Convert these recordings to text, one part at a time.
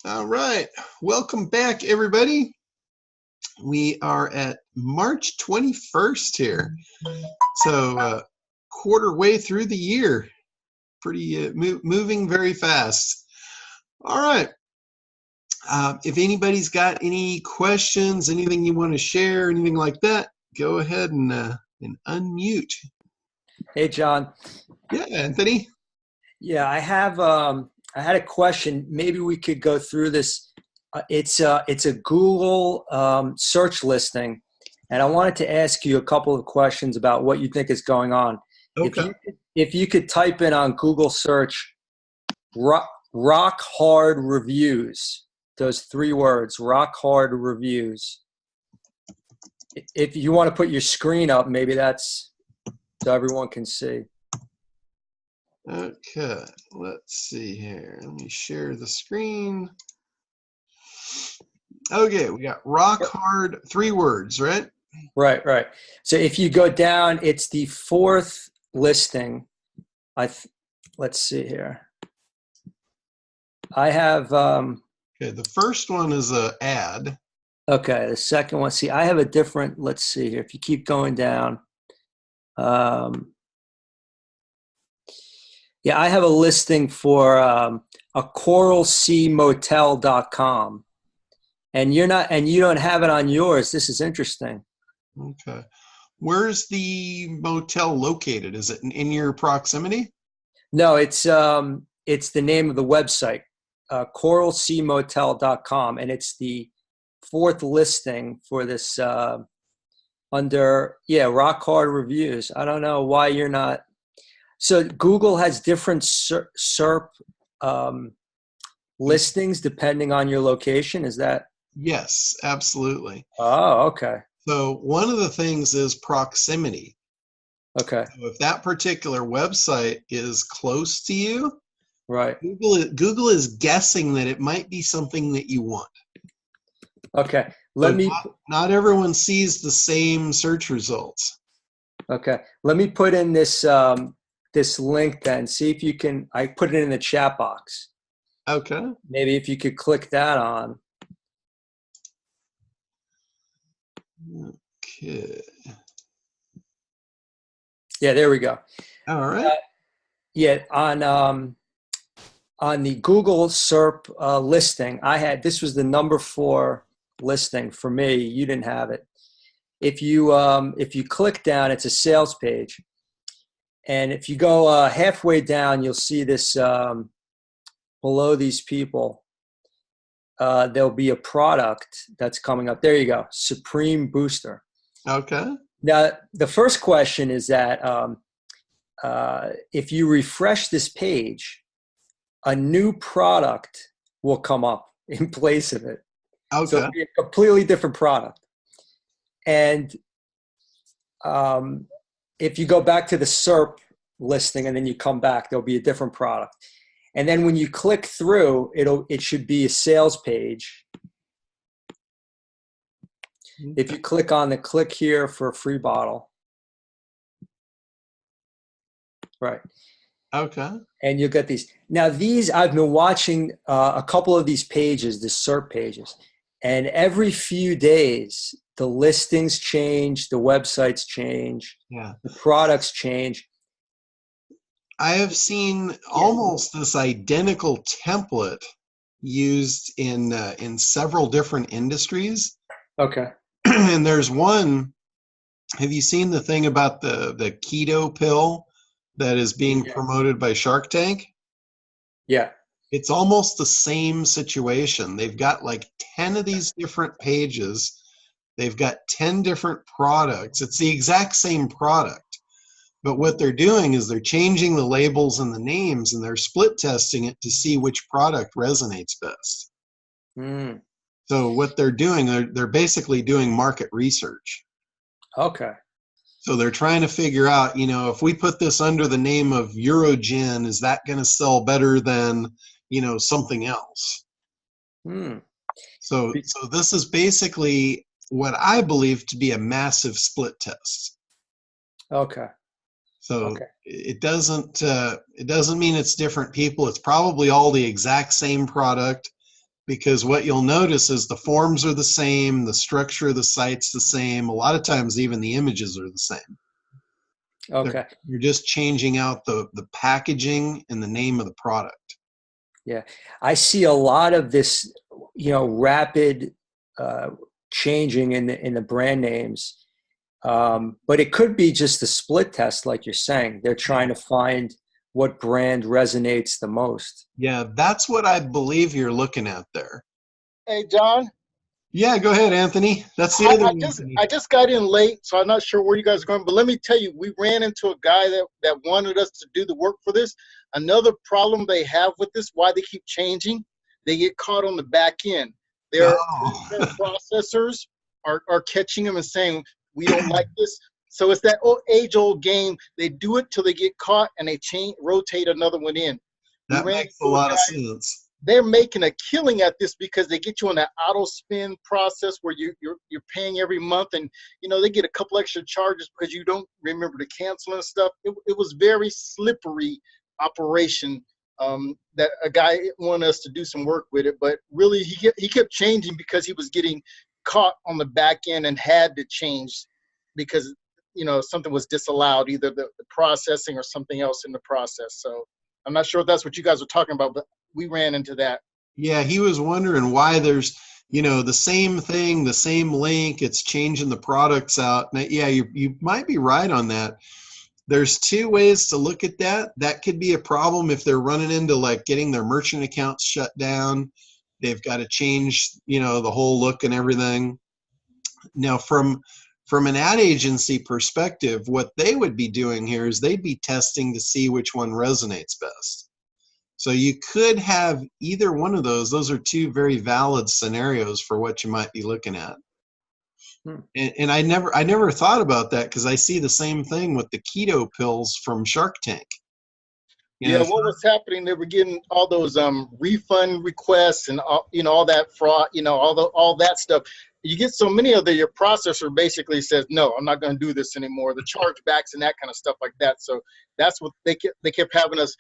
All right. Welcome back, everybody. We are at March 21st here. So, quarter way through the year. Pretty moving very fast. All right. If anybody's got any questions, anything you want to share, anything like that, go ahead and unmute. Hey, John. Yeah, Anthony. Yeah, I had a question. Maybe we could go through this. It's a Google search listing, and I wanted to ask you a couple of questions about what you think is going on. Okay. If you could type in on Google search rock hard reviews, those 3 words, rock hard reviews. If you want to put your screen up, maybe that's so everyone can see. Okay, let's see here. Let me share the screen. Okay, we got rock hard, 3 words, right? Right. So if you go down, it's the 4th listing. Let's see here. I have. Okay, the first one is an ad. Okay, the second one. See, I have a different. Let's see here. If you keep going down. Yeah, I have a listing for a coralseamotel.com. And you don't have it on yours. This is interesting. Okay. Where's the motel located? Is it in your proximity? No, it's the name of the website, coralseamotel.com, and it's the 4th listing for this under rock hard reviews. I don't know why you're not. So Google has different SERP listings depending on your location. Is that? Yes, absolutely. Oh, okay. So one of the things is proximity. Okay. So if that particular website is close to you, right, Google is guessing that it might be something that you want. Okay. Not everyone sees the same search results. Okay. Let me put in this this link then. See if you can. I put it in the chat box. Okay. Maybe if you could click that on. Okay. Yeah, there we go. All right. On the Google SERP listing, this was the number 4 listing for me. You didn't have it. If you click down, it's a sales page, and if you go halfway down, you'll see this below these people. There'll be a product that's coming up. There you go, Supreme Booster. Okay. Now, the first question is that if you refresh this page, a new product will come up in place of it. Okay. So it'll be a completely different product. And if you go back to the SERP listing and then you come back, there'll be a different product. And then when you click through, it should be a sales page. If you click on the click here for a free bottle. Right. Okay. And you'll get these. Now these, I've been watching a couple of these pages, the SERP pages, and every few days, the listings change, the websites change, the products change. I have seen almost this identical template used in several different industries. Okay. And there's one. Have you seen the thing about the keto pill that is being promoted by Shark Tank? Yeah. It's almost the same situation. They've got like 10 of these different pages. They've got 10 different products. It's the exact same product. But what they're doing is they're changing the labels and the names, and they're split testing it to see which product resonates best. Mm. So what they're doing, they're basically doing market research. Okay. So they're trying to figure out, if we put this under the name of Eurogen, is that going to sell better than, something else? Mm. So this is basically what I believe to be a massive split test. Okay. So it doesn't mean it's different people. It's probably all the exact same product, because what you'll notice is the forms are the same, the structure of the site's the same. A lot of times even the images are the same. Okay. You're just changing out the packaging and the name of the product. Yeah. I see a lot of this, rapid changing in the brand names. But it could be just a split test, like you're saying. They're trying to find what brand resonates the most. Yeah, that's what I believe you're looking at there. Hey, John. Yeah, go ahead, Anthony. That's the other one. I just got in late, so I'm not sure where you guys are going. But let me tell you, we ran into a guy that wanted us to do the work for this. Another problem they have with this, why they keep changing, they get caught on the back end. Their processors are catching them and saying, we don't like this. So it's that age-old game. They do it till they get caught, and they rotate another one in. That makes a lot of sense. They're making a killing at this because they get you on that auto spin process where you're paying every month, and they get a couple extra charges because you don't remember to cancel and stuff. It was very slippery operation that a guy wanted us to do some work with it, but really he kept changing because he was getting caught on the back end and had to change because something was disallowed, either the processing or something else in the process. So I'm not sure if that's what you guys were talking about, but we ran into that. Yeah, he was wondering why there's, the same thing, the same link, it's changing the products out. Now, yeah, you might be right on that. There's two ways to look at that. That could be a problem if they're running into like getting their merchant accounts shut down. They've got to change, the whole look and everything. Now, from an ad agency perspective, what they would be doing here is they'd be testing to see which one resonates best. So you could have either one of those. Those are two very valid scenarios for what you might be looking at. And I never thought about that because I see the same thing with the keto pills from Shark Tank. What was happening? They were getting all those refund requests and all that fraud, all that stuff. You get so many of your processor basically says, no, I'm not going to do this anymore. The chargebacks and that kind of stuff like that. So that's what they kept having us.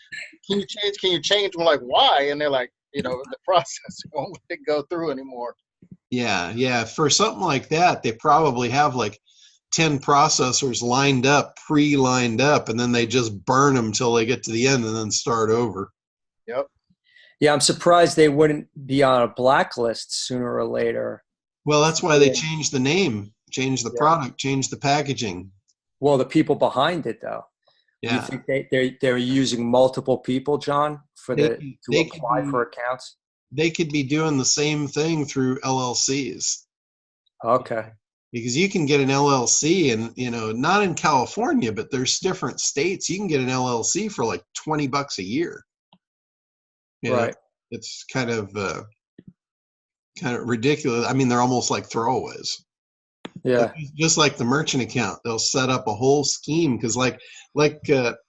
Can you change? We're like, why? And they're like, the processor won't let it go through anymore. Yeah. For something like that, they probably have like 10 processors pre-lined up, and then they just burn them till they get to the end and then start over. Yep. Yeah, I'm surprised they wouldn't be on a blacklist sooner or later. Well, that's why they changed the name, changed the product, changed the packaging. Well, the people behind it, though. Yeah. You think they're using multiple people, John, to apply for accounts? They could be doing the same thing through LLCs. Okay. Because you can get an LLC and, not in California, but there's different states. You can get an LLC for like $20 a year. Right. It's kind of ridiculous. I mean, they're almost like throwaways. Yeah. Just like the merchant account, they'll set up a whole scheme because like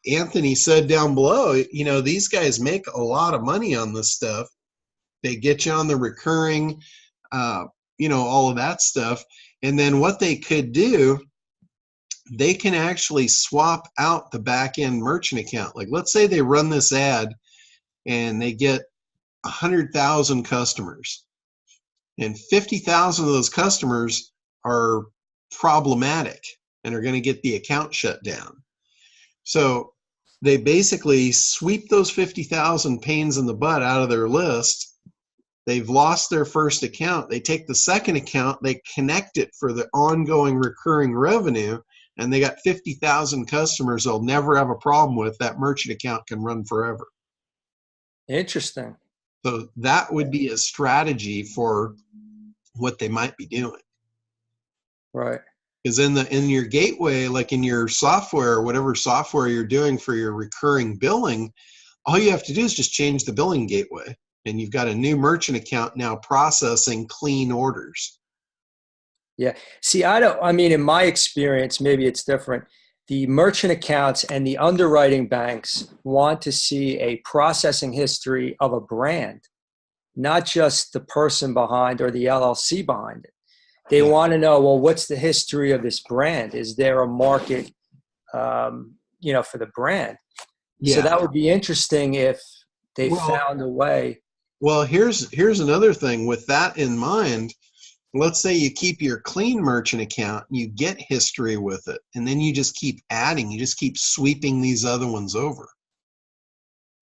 Anthony said down below, these guys make a lot of money on this stuff. They get you on the recurring, all of that stuff. And then what they could do, they can actually swap out the back-end merchant account. Like, let's say they run this ad and they get 100,000 customers. And 50,000 of those customers are problematic and are going to get the account shut down. So they basically sweep those 50,000 pains in the butt out of their list. They've lost their first account. They take the second account, they connect it for the ongoing recurring revenue, and they got 50,000 customers they'll never have a problem with. That merchant account can run forever. Interesting. So that would be a strategy for what they might be doing. Right. Because in your gateway, like in your software, whatever software you're doing for your recurring billing, all you have to do is just change the billing gateway. And you've got a new merchant account now processing clean orders. Yeah. See, in my experience, maybe it's different. The merchant accounts and the underwriting banks want to see a processing history of a brand, not just the person behind or the LLC behind it. They want to know, well, what's the history of this brand? Is there a market, for the brand? Yeah. So that would be interesting if they found a way. Well, here's another thing. With that in mind, let's say you keep your clean merchant account, you get history with it, and then you just keep adding, you just keep sweeping these other ones over.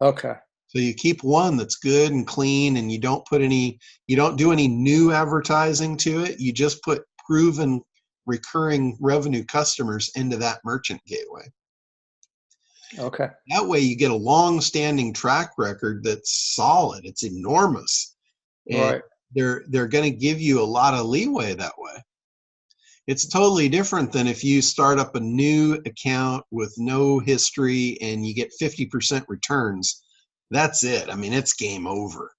Okay. So you keep one that's good and clean, and you don't do any new advertising to it. You just put proven recurring revenue customers into that merchant gateway. Okay. That way you get a long-standing track record that's solid. It's enormous. And Right. they're going to give you a lot of leeway that way. It's totally different than if you start up a new account with no history and you get 50% returns. That's it. I mean, it's game over.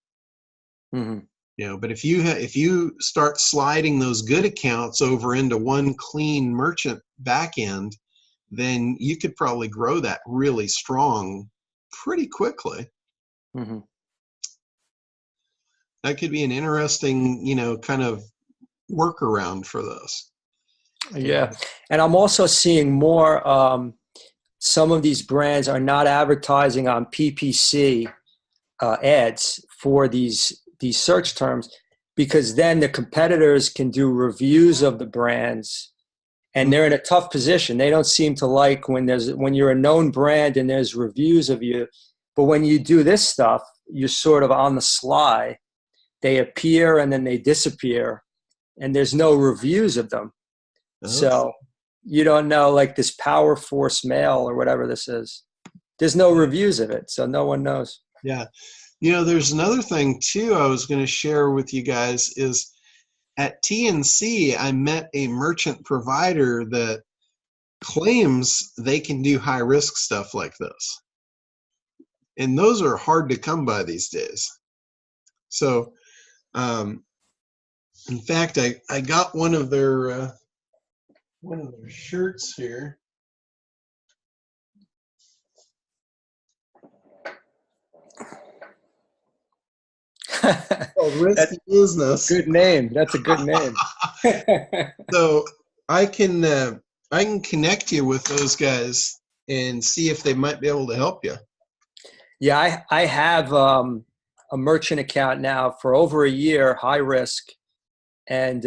Mm-hmm. You know, but if you start sliding those good accounts over into one clean merchant back end, then you could probably grow that really strong pretty quickly. Mm-hmm. That could be an interesting, kind of workaround for this. Yeah. And I'm also seeing more, some of these brands are not advertising on PPC ads for these search terms, because then the competitors can do reviews of the brands, and they're in a tough position. They don't seem to like when you're a known brand and there's reviews of you. But when you do this stuff, you're sort of on the sly. They appear and then they disappear, and there's no reviews of them. So you don't know, like this Power Force Mail or whatever this is. There's no reviews of it, so no one knows. Yeah. There's another thing too I was going to share with you guys is at TNC, I met a merchant provider that claims they can do high risk stuff like this. And those are hard to come by these days. So, in fact, I got one of their shirts here. Risky business. Good name. That's a good name. So I can connect you with those guys and see if they might be able to help you. Yeah, I have a merchant account now for over a year, high risk, and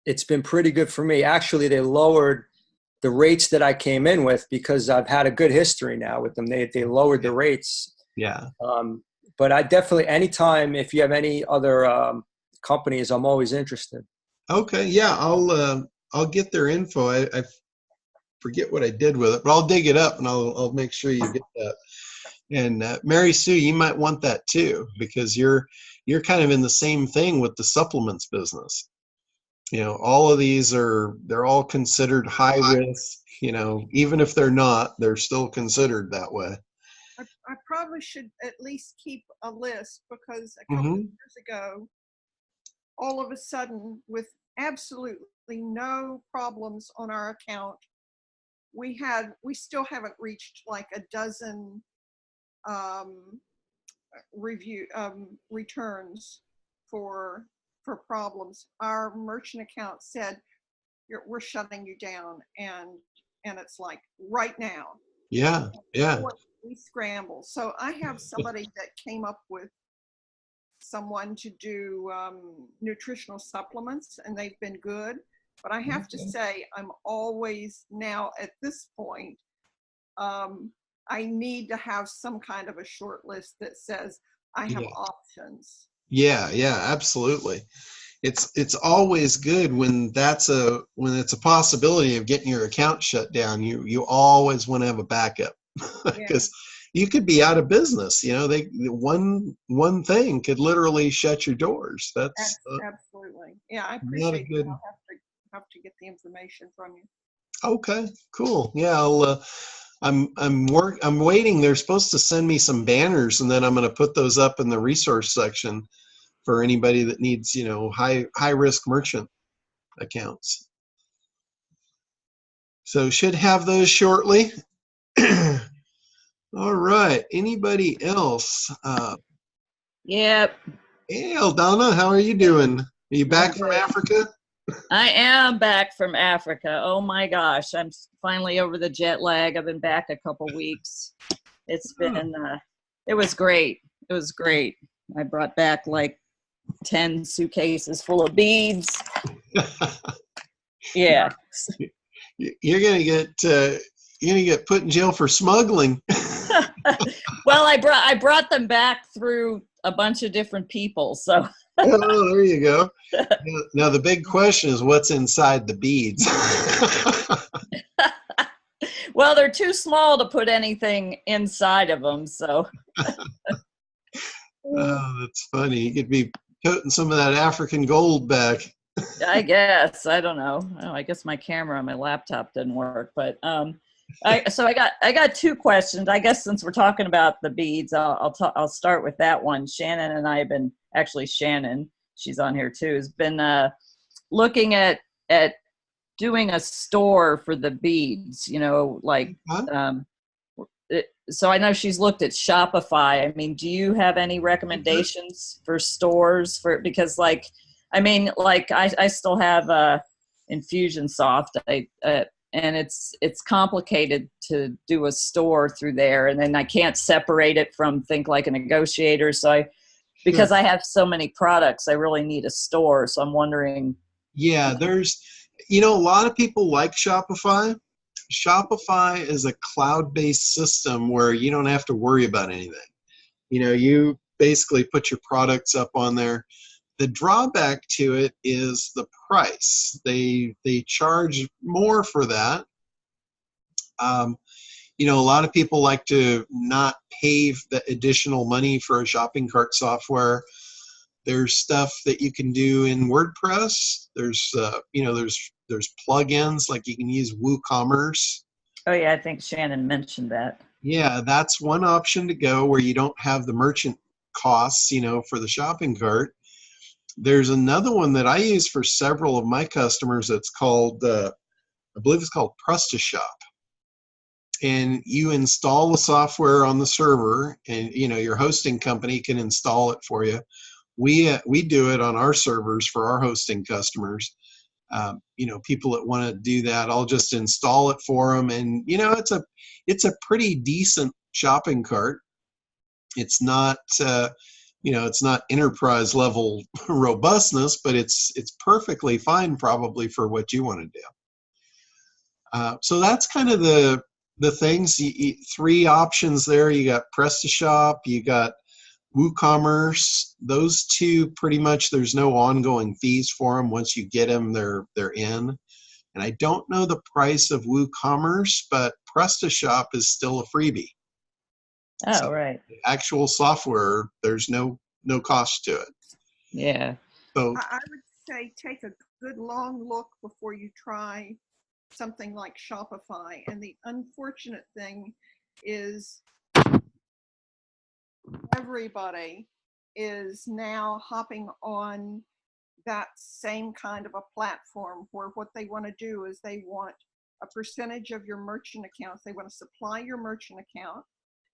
it's been pretty good for me. Actually, they lowered the rates that I came in with because I've had a good history now with them. They lowered the rates. Yeah. But I definitely, anytime, if you have any other companies, I'm always interested. Okay. Yeah, I'll get their info. I forget what I did with it, but I'll dig it up and I'll make sure you get that. And Mary Sue, you might want that too, because you're kind of in the same thing with the supplements business. All of these they're all considered high risk. Even if they're not, they're still considered that way. I probably should at least keep a list, because a couple of years ago, all of a sudden, with absolutely no problems on our account, we still haven't reached like a dozen returns for problems. Our merchant account said, we're shutting you down, and it's like right now. Yeah. We scramble. So I have somebody that came up with someone to do nutritional supplements, and they've been good. But I have to say, I'm always now at this point, I need to have some kind of a short list that says I have options. Yeah, absolutely. It's always good when it's a possibility of getting your account shut down. You always want to have a backup, because you could be out of business. One thing could literally shut your doors. That's absolutely. Yeah, I appreciate it. I'll have to get the information from you. Okay, cool. Yeah, I'm waiting. They're supposed to send me some banners, and then I'm going to put those up in the resource section for anybody that needs, high risk merchant accounts. So should have those shortly. All right. Anybody else? Yep. Hey, Aldana, how are you doing? Are you back from Africa? I am back from Africa. Oh my gosh, I'm finally over the jet lag. I've been back a couple weeks. It's been, it was great. It was great. I brought back like 10 suitcases full of beads. Yeah. You're gonna get put in jail for smuggling. Well, I brought them back through a bunch of different people. So. Oh, there you go. Now the big question is, what's inside the beads? Well, they're too small to put anything inside of them. So. Oh, that's funny. You could be putting some of that African gold back. I guess. I don't know. Oh, I guess my camera on my laptop didn't work. But I got two questions. I guess since we're talking about the beads, I'll start with that one. Shannon and I have been, actually Shannon, she's on here too, has been looking at doing a store for the beads, like so I know she's looked at Shopify. I mean, do you have any recommendations for stores because I still have Infusionsoft, and it's complicated to do a store through there, and then I can't separate it from Think Like a Negotiator. So because I have so many products, I really need a store. So I'm wondering. Yeah, there's, a lot of people like Shopify. Shopify is a cloud-based system where you don't have to worry about anything. You basically put your products up on there. The drawback to it is the price. They charge more for that. A lot of people like to not pay the additional money for a shopping cart software. There's stuff that you can do in WordPress. There's there's plugins, like you can use WooCommerce. Oh yeah, I think Shannon mentioned that. Yeah, that's one option to go where you don't have the merchant costs, for the shopping cart. There's another one that I use for several of my customers. It's called, I believe it's called PrestaShop. And you install the software on the server, and your hosting company can install it for you. We do it on our servers for our hosting customers. People that want to do that, I'll just install it for them, and it's a pretty decent shopping cart. It's not it's not enterprise level robustness, but it's perfectly fine probably for what you want to do. So that's kind of the things. Three options there. You got PrestaShop, you got WooCommerce. Those two, pretty much there's no ongoing fees for them. Once you get them, they're in. And I don't know the price of WooCommerce, but PrestaShop is still a freebie. Oh, so right. The actual software, there's no cost to it. Yeah. So I would say take a good long look before you try something like Shopify. And the unfortunate thing is everybody is now hopping on that same kind of a platform where what they want to do is they want a percentage of your merchant accounts. They want to supply your merchant account.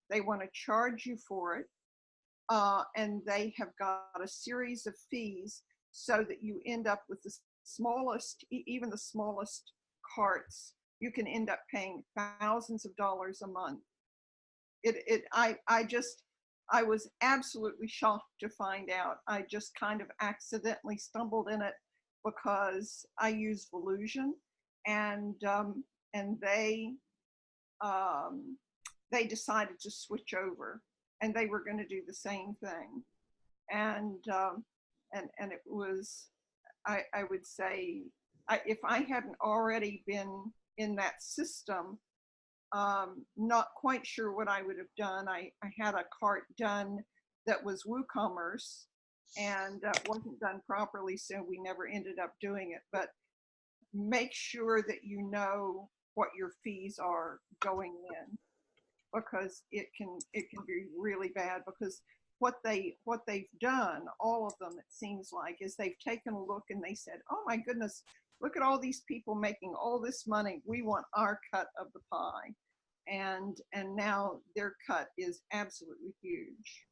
They want to charge you for it. And they have got a series of fees so that you end up with the smallest, even the smallest carts, you can end up paying thousands of dollars a month. I was absolutely shocked to find out. I just kind of accidentally stumbled in it because I use Volusion, and they decided to switch over, and they were going to do the same thing, and it was, I would say, if I hadn't already been in that system, not quite sure what I would have done. I had a cart done that was WooCommerce, and wasn't done properly, so we never ended up doing it. But make sure that you know what your fees are going in, because it can be really bad. Because what they've done, all of them, it seems like, is they've taken a look and they said, oh my goodness, look at all these people making all this money. We want our cut of the pie. And now their cut is absolutely huge.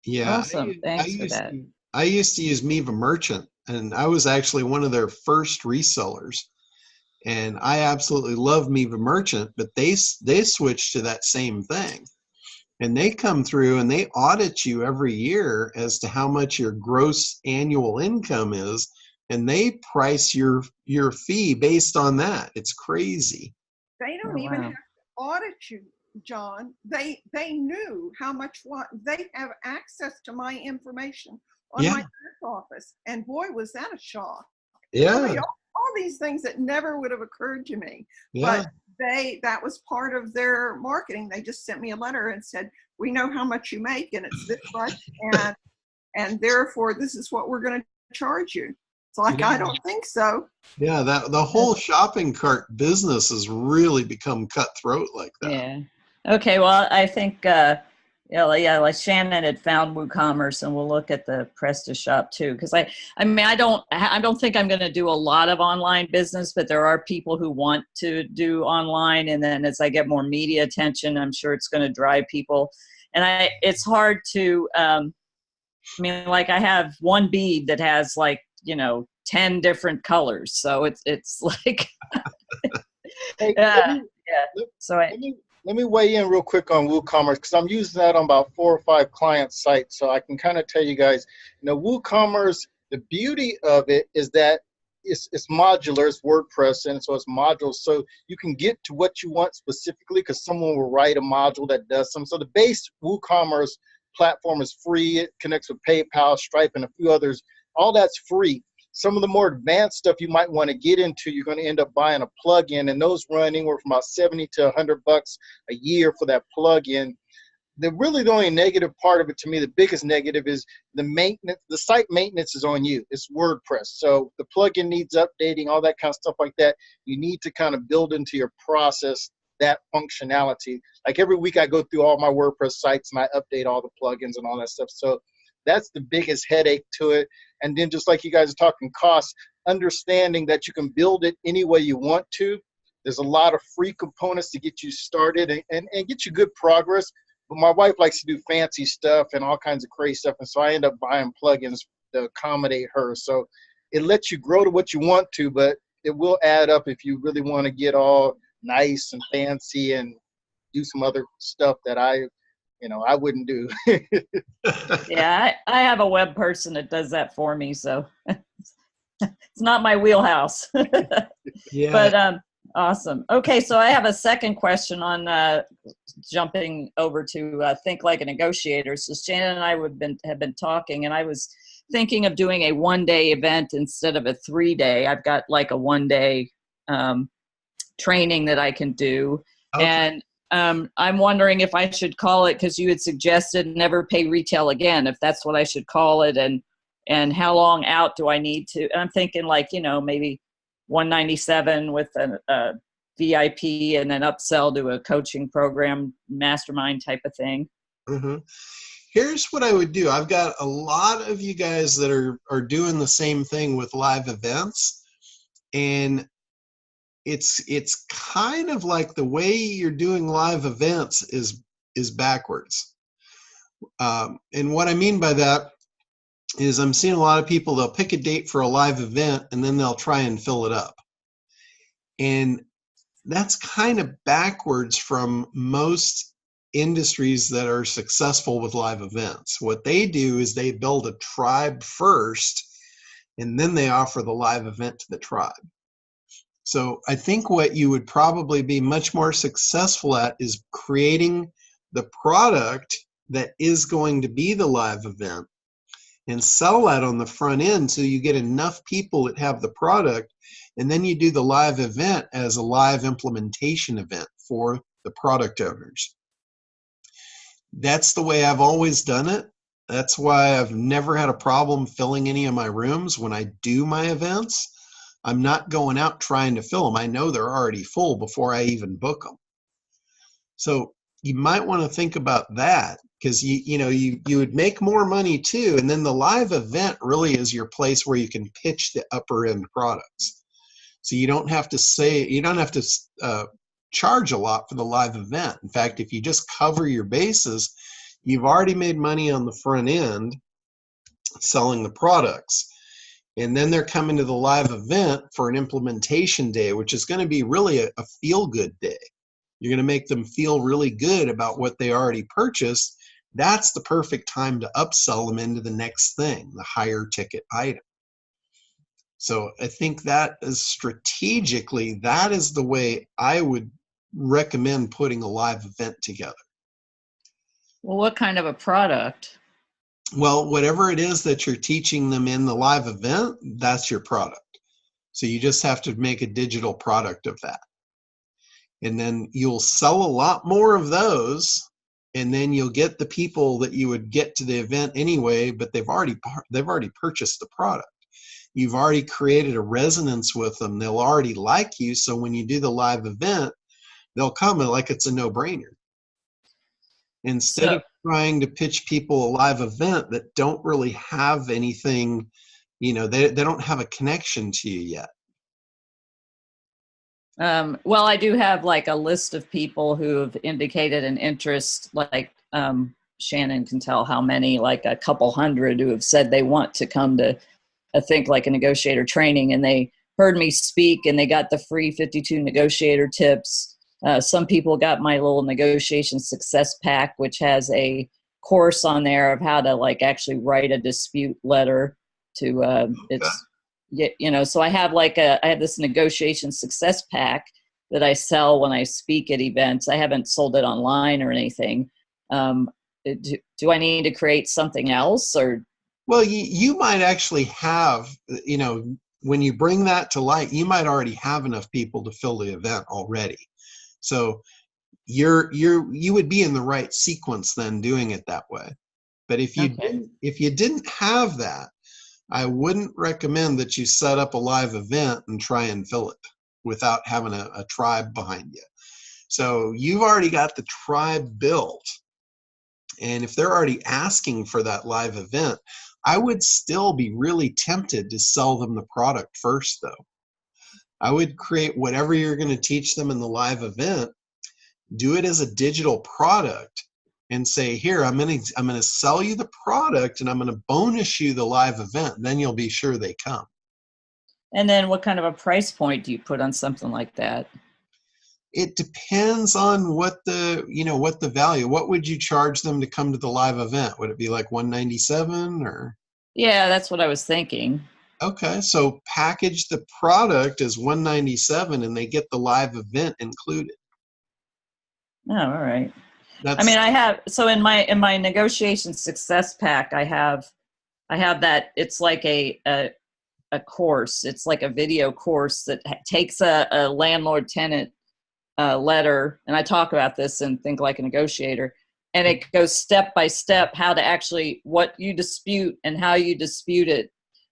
yeah, Awesome. Thanks for that. I used to use Miva Merchant, and I was actually one of their first resellers. And I absolutely love Miva Merchant, but they switched to that same thing. and they come through and they audit you every year as to how much your gross annual income is, and they price your fee based on that. It's crazy. They don't Oh, even wow. have to audit you, John. They knew how much they have access to my information on Yeah. my back office, and boy, was that a shock. I Yeah. mean, all these things that never would have occurred to me, Yeah. but that was part of their marketing. They just sent me a letter and said, we know how much you make, and it's this much, and therefore this is what we're going to charge you. It's like, Yeah. I don't think so. Yeah, that the whole shopping cart business has really become cutthroat like that. Yeah. Okay. Well, I think, like Shannon had found WooCommerce, and we'll look at the PrestaShop too. Because I mean, I don't think I'm going to do a lot of online business, but there are people who want to do online, and then as I get more media attention, I'm sure it's going to drive people. And it's hard to, I mean, like I have one bead that has 10 different colors, so it's like, Hey, yeah. So let me weigh in real quick on WooCommerce, because I'm using that on about 4 or 5 client sites. So I can kind of tell you guys, WooCommerce, the beauty of it is that it's modular, it's WordPress, and so it's modules. So you can get to what you want specifically, because someone will write a module that does some. So the base WooCommerce platform is free. It connects with PayPal, Stripe, and a few others. All that's free. Some of the more advanced stuff you might want to get into, you're going to end up buying a plugin, and those run anywhere from about $70 to $100 a year for that plugin. The only negative part of it to me, the biggest negative, is the maintenance. The site maintenance is on you. It's WordPress. So the plugin needs updating, all that kind of stuff like that. You need to kind of build into your process that functionality. Like every week I go through all my WordPress sites and I update all the plugins and all that stuff. So that's the biggest headache to it. And then just like you guys are talking costs, understanding that you can build it any way you want to. There's a lot of free components to get you started and get you good progress. But my wife likes to do fancy stuff and all kinds of crazy stuff. And so I end up buying plugins to accommodate her. So it lets you grow to what you want to, but it will add up if you really want to get all nice and fancy and do some other stuff that I wouldn't do. yeah, I have a web person that does that for me, so it's not my wheelhouse. Yeah. But awesome. Okay, so I have a second question on jumping over to Think Like a Negotiator. So Shannon and I have been talking, and I was thinking of doing a 1-day event instead of a 3-day. I've got like a 1-day training that I can do, Okay. and I'm wondering if I should call it, because you had suggested never pay retail again, if that's what I should call it, and how long out do I need to? And I'm thinking maybe $197 with a VIP and then upsell to a coaching program, mastermind type of thing. Mm-hmm. Here's what I would do. I've got a lot of you guys that are doing the same thing with live events, and it's kind of like the way you're doing live events is backwards. And what I mean by that is I'm seeing a lot of people, they'll pick a date for a live event and then they'll try and fill it up. And that's kind of backwards from most industries that are successful with live events. What they do is they build a tribe first, and then they offer the live event to the tribe. So I think what you would probably be much more successful at is creating the product that is going to be the live event and sell that on the front end so you get enough people that have the product, and then you do the live event as a live implementation event for the product owners. That's the way I've always done it. That's why I've never had a problem filling any of my rooms when I do my events. I'm not going out trying to fill them. I know they're already full before I even book them. So you might want to think about that, because you would make more money too. And then the live event really is your place where you can pitch the upper end products. So you don't have to charge a lot for the live event. In fact, if you just cover your bases, you've already made money on the front end selling the products. And then they're coming to the live event for an implementation day, which is going to be really a feel-good day. You're going to make them feel really good about what they already purchased. That's the perfect time to upsell them into the next thing, the higher ticket item. So I think that is strategically, that is the way I would recommend putting a live event together. Well, what kind of a product? Well, whatever it is that you're teaching them in the live event, that's your product. So you just have to make a digital product of that. And then you'll sell a lot more of those, and then you'll get the people that you would get to the event anyway, but they've already purchased the product. You've already created a resonance with them. They'll already like you. So when you do the live event, they'll come like it's a no-brainer. Instead of trying to pitch people a live event that don't really have anything, they don't have a connection to you yet. Well, I do have like a list of people who have indicated an interest, like Shannon can tell how many, like a couple hundred who have said they want to come to Think Like a Negotiator training, and they heard me speak and they got the free 52 negotiator tips. Some people got my little negotiation success pack, which has a course on there of how to like actually write a dispute letter to so I have this negotiation success pack that I sell when I speak at events. I haven't sold it online or anything. Do I need to create something else, or? Well, you might actually have, when you bring that to light, you might already have enough people to fill the event already. So you would be in the right sequence then doing it that way. But if you didn't have that, I wouldn't recommend that you set up a live event and try and fill it without having a tribe behind you. So you've already got the tribe built. And if they're already asking for that live event, I would still be really tempted to sell them the product first, though. I would create whatever you're going to teach them in the live event, do it as a digital product, and say, here, I'm going to sell you the product, and I'm going to bonus you the live event. Then you'll be sure they come. And then what kind of a price point do you put on something like that? It depends on what the value. What would you charge them to come to the live event? Would it be like $197 or? Yeah, that's what I was thinking. Okay, so package the product as $197 and they get the live event included. Oh, all right. I have, so in my negotiation success pack, I have that. It's like a course. It's like a video course that takes a landlord tenant letter, and I talk about this in Think Like a Negotiator, and it goes step by step how to actually, what you dispute and how you dispute it.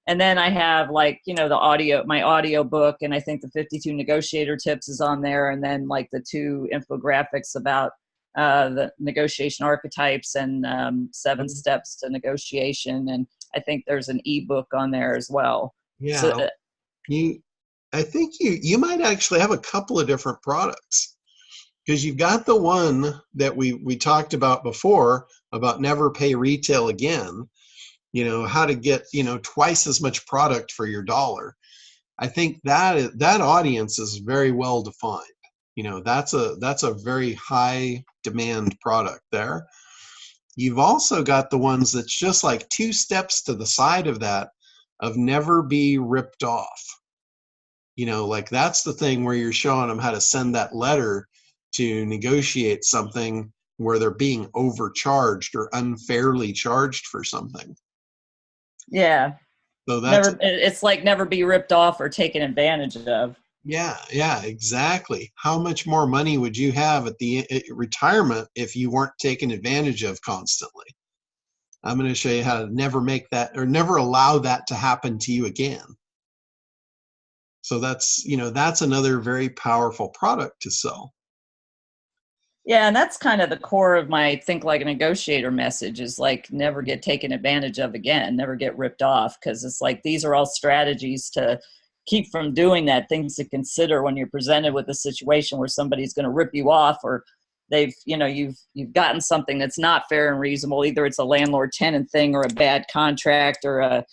And then I have my audio book, and I think the 52 negotiator tips is on there, and then like the 2 infographics about the negotiation archetypes and 7 steps to negotiation, and I think there's an ebook on there as well. Yeah, so, I think you might actually have a couple of different products, because you've got the one that we talked about before about never pay retail again, how to get, twice as much product for your dollar. I think that audience is very well defined. That's a very high demand product there. You've also got the ones that's just like 2 steps to the side of that, of never be ripped off. Like that's the thing where you're showing them how to send that letter to negotiate something where they're being overcharged or unfairly charged for something. Yeah. So it's like never be ripped off or taken advantage of. Yeah, exactly. How much more money would you have at the retirement if you weren't taken advantage of constantly? I'm going to show you how to never make that, or never allow that to happen to you again. So that's another very powerful product to sell. Yeah, and that's kind of the core of my Think Like a Negotiator message, is like never get taken advantage of again, never get ripped off, because it's like these are all strategies to keep from doing that, things to consider when you're presented with a situation where somebody's going to rip you off, or you've gotten something that's not fair and reasonable. Either it's a landlord tenant thing, or a bad contract, or a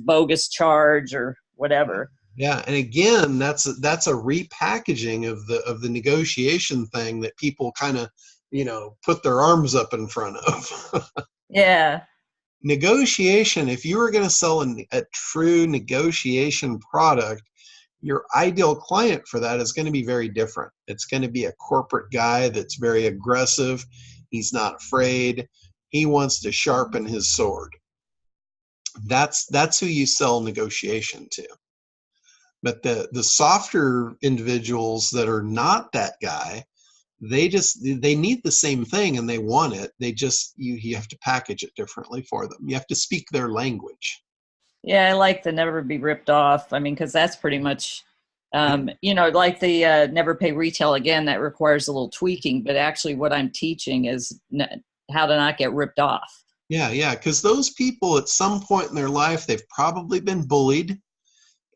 bogus charge, or whatever. Yeah, and again, that's a repackaging of the negotiation thing that people kind of, put their arms up in front of. Yeah. Negotiation, if you were going to sell a true negotiation product, your ideal client for that is going to be very different. It's going to be a corporate guy that's very aggressive. He's not afraid. He wants to sharpen his sword. That's who you sell negotiation to. But the softer individuals that are not that guy, they need the same thing and they want it. They just, you have to package it differently for them. You have to speak their language. Yeah, I like the never be ripped off. I mean, because that's pretty much, like the never pay retail again, that requires a little tweaking. But actually what I'm teaching is how to not get ripped off. Yeah, because those people at some point in their life, they've probably been bullied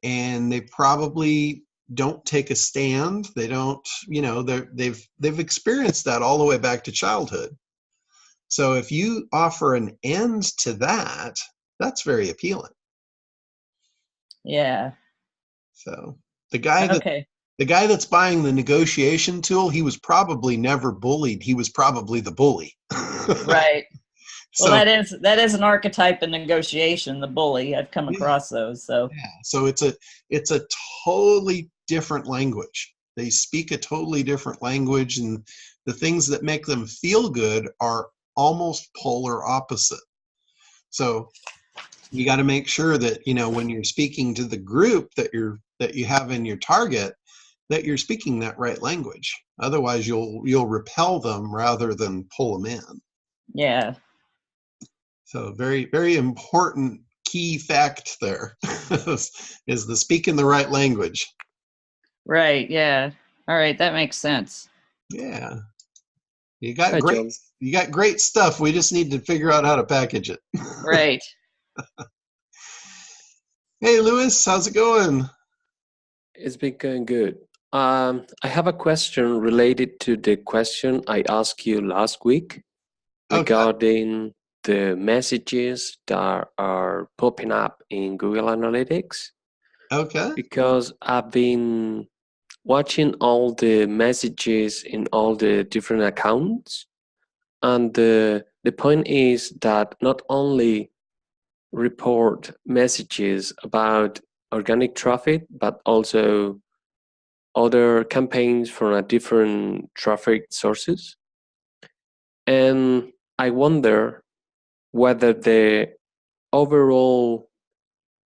and they probably don't take a stand. They don't, they've experienced that all the way back to childhood. So if you offer an end to that, that's very appealing. Yeah. So the guy that's buying the negotiation tool, he was probably never bullied. He was probably the bully. Right. So, well, that is an archetype in negotiation, the bully. I've come across those. So yeah. So it's a totally different language. They speak a totally different language, and the things that make them feel good are almost polar opposite. So you got to make sure that, when you're speaking to the group that you have in your target, that you're speaking that right language. Otherwise you'll repel them rather than pull them in. yeah. So very, very important key fact there is the speaking the right language. Right. Yeah. All right. That makes sense. Yeah. You got John. great stuff. We just need to figure out how to package it. Right. Hey, Lewis, how's it going? It's been going good. I have a question related to the question I asked you last week regarding the messages that are popping up in Google Analytics. Okay. Because I've been watching all the messages in all the different accounts, and the point is that not only report messages about organic traffic, but also other campaigns from a different traffic sources. And I wonder whether the overall,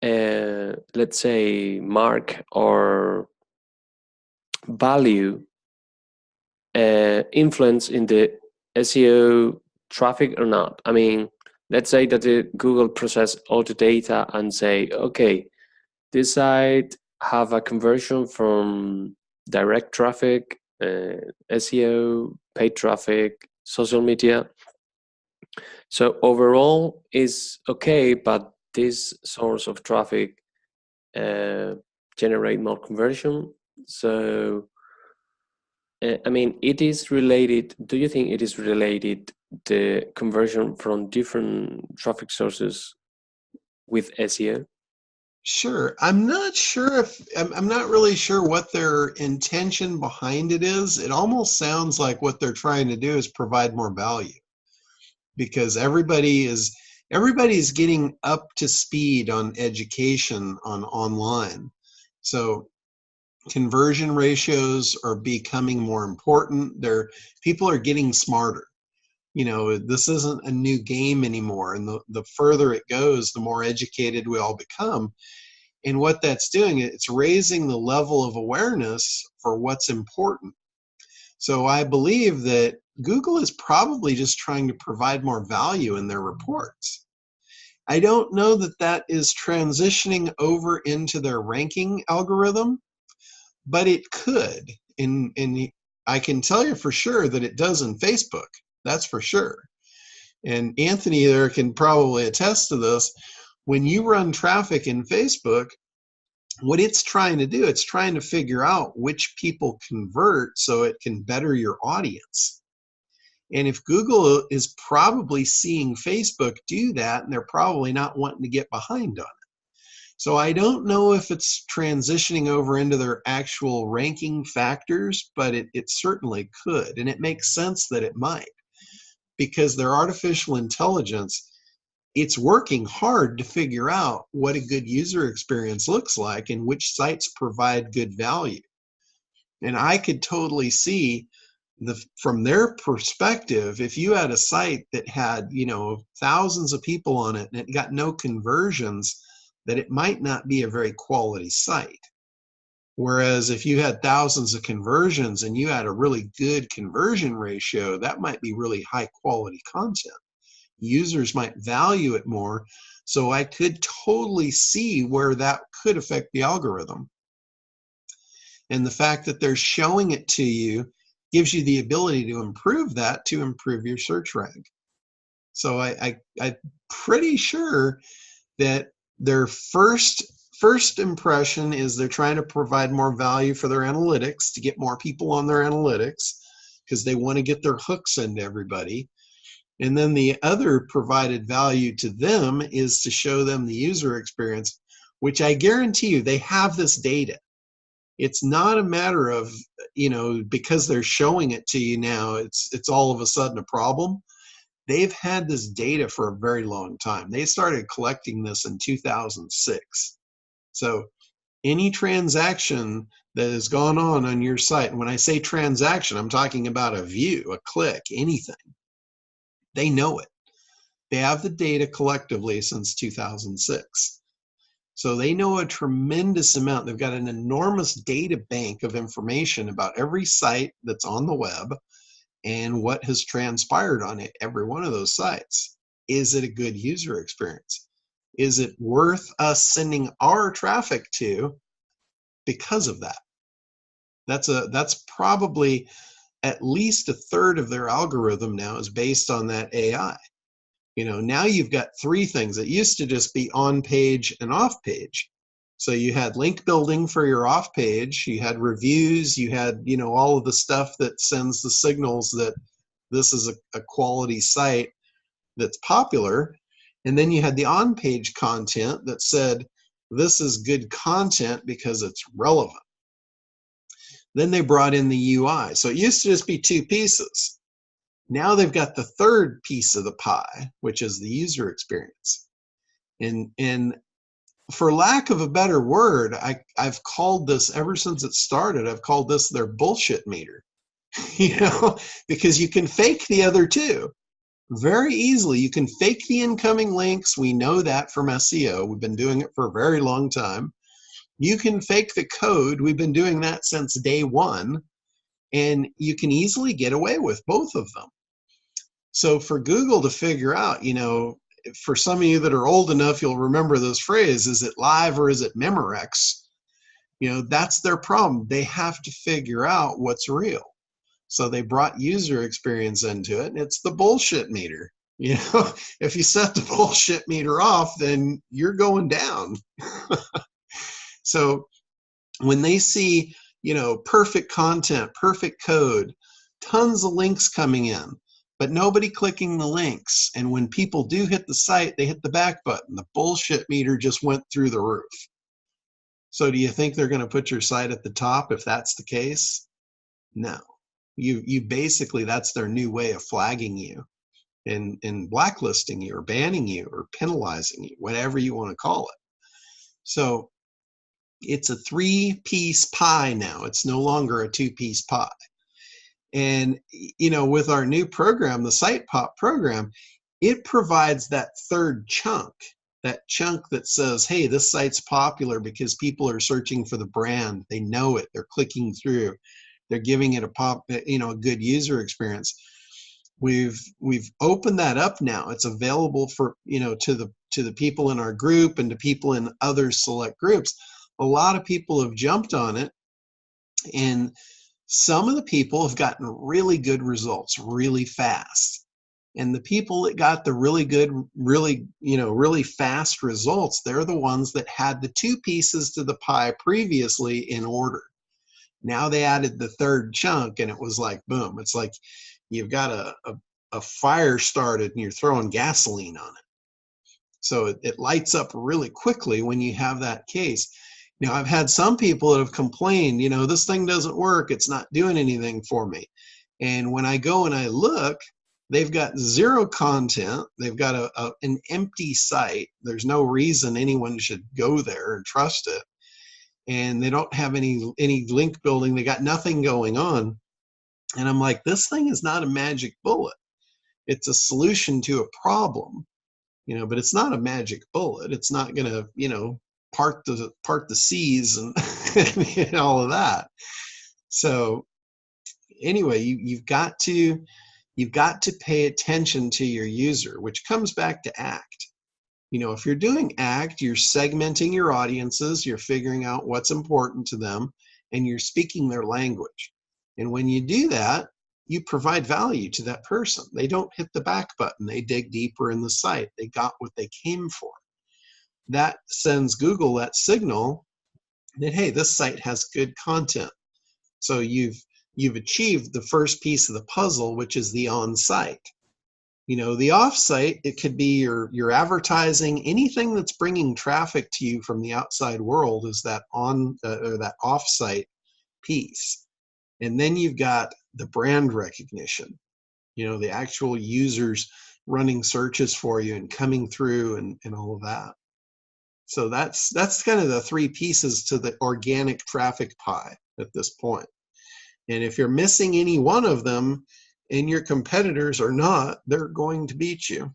let's say, mark or value influence in the SEO traffic or not. I mean, let's say that Google process all the data and say, okay, this site have a conversion from direct traffic, SEO, paid traffic, social media. So overall is okay, but this source of traffic generate more conversion. So, I mean, it is related. Do you think it is related, the conversion from different traffic sources with SEO? Sure. I'm not really sure what their intention behind it is. It almost sounds like what they're trying to do is provide more value, because everybody's getting up to speed on education on online. So conversion ratios are becoming more important. People are getting smarter. This isn't a new game anymore. And the further it goes, the more educated we all become. And what that's doing, it's raising the level of awareness for what's important. So I believe that Google is probably just trying to provide more value in their reports. I don't know that that is transitioning over into their ranking algorithm, but it could. And I can tell you for sure that it does in Facebook. That's for sure. And Anthony there can probably attest to this. When you run traffic in Facebook, what it's trying to do, it's trying to figure out which people convert so it can better your audience. And if Google is probably seeing Facebook do that, and they're probably not wanting to get behind on it. So I don't know if it's transitioning over into their actual ranking factors, but it certainly could. And it makes sense that it might, because their artificial intelligence, it's working hard to figure out what a good user experience looks like and which sites provide good value. And I could totally see from their perspective, if you had a site that had, thousands of people on it and it got no conversions, that it might not be a very quality site. Whereas if you had thousands of conversions and you had a really good conversion ratio, that might be really high quality content. Users might value it more. So I could totally see where that could affect the algorithm. And the fact that they're showing it to you gives you the ability to improve that, to improve your search rank. So I'm pretty sure that their first impression is they're trying to provide more value for their analytics, to get more people on their analytics, because they want to get their hooks into everybody. And then the other provided value to them is to show them the user experience, which I guarantee you they have this data. It's not a matter of, because they're showing it to you now, it's all of a sudden a problem. They've had this data for a very long time. They started collecting this in 2006. So any transaction that has gone on your site, and when I say transaction, I'm talking about a view, a click, anything. They know it. They have the data collectively since 2006. So they know a tremendous amount. They've got an enormous data bank of information about every site that's on the web and what has transpired on it, every one of those sites. Is it a good user experience? Is it worth us sending our traffic to because of that? That's probably at least a third of their algorithm now is based on that AI. Now you've got three things. It used to just be on page and off page. So you had link building for your off page, you had reviews, you had, all of the stuff that sends the signals that this is a quality site that's popular. And then you had the on page content that said, this is good content because it's relevant. Then they brought in the UI. So it used to just be two pieces. Now they've got the third piece of the pie, which is the user experience. And for lack of a better word, I've called this, ever since it started, I've called this their bullshit meter. Because you can fake the other two very easily. You can fake the incoming links. We know that from SEO. We've been doing it for a very long time. You can fake the code. We've been doing that since day one. And you can easily get away with both of them. So for Google to figure out, for some of you that are old enough, you'll remember this phrase, is it live or is it Memorex? That's their problem. They have to figure out what's real. So they brought user experience into it, and it's the bullshit meter. If you set the bullshit meter off, then you're going down. So when they see, perfect content, perfect code, tons of links coming in, but nobody clicking the links. And when people do hit the site, they hit the back button. The bullshit meter just went through the roof. So do you think they're going to put your site at the top if that's the case? No. You basically, that's their new way of flagging you and blacklisting you or banning you or penalizing you, whatever you want to call it. So it's a 3-piece pie now. It's no longer a 2-piece pie. And, with our new program, the Site Pop program, it provides that third chunk, that chunk that says, hey, this site's popular because people are searching for the brand. They know it. They're clicking through. They're giving it a good user experience. We've opened that up now. It's available for, to the people in our group and to people in other select groups. A lot of people have jumped on it, and some of the people have gotten really good results really fast. And the people that got the really good, really fast results, they're the ones that had the two pieces to the pie previously in order. Now they added the third chunk, and it was like, boom. It's like you've got a fire started and you're throwing gasoline on it. So it lights up really quickly when you have that case. Now, I've had some people that have complained, this thing doesn't work. It's not doing anything for me. And when I go and I look, they've got zero content. They've got an empty site. There's no reason anyone should go there and trust it. And they don't have any link building. They got nothing going on. And I'm like, this thing is not a magic bullet. It's a solution to a problem, but it's not a magic bullet. It's not going to, part the seas and, and all of that. So anyway, you've got to pay attention to your user, which comes back to ACT. If you're doing ACT, you're segmenting your audiences, you're figuring out what's important to them, and you're speaking their language. And when you do that, you provide value to that person. They don't hit the back button. They dig deeper in the site. They got what they came for. That sends Google that signal that, hey, this site has good content. So you've achieved the first piece of the puzzle, which is the on-site. The off-site, it could be your advertising, anything that's bringing traffic to you from the outside world is that or that off-site piece. And then you've got the brand recognition, the actual users running searches for you and coming through and all of that. So that's kind of the three pieces to the organic traffic pie at this point. And if you're missing any one of them and your competitors are not, they're going to beat you.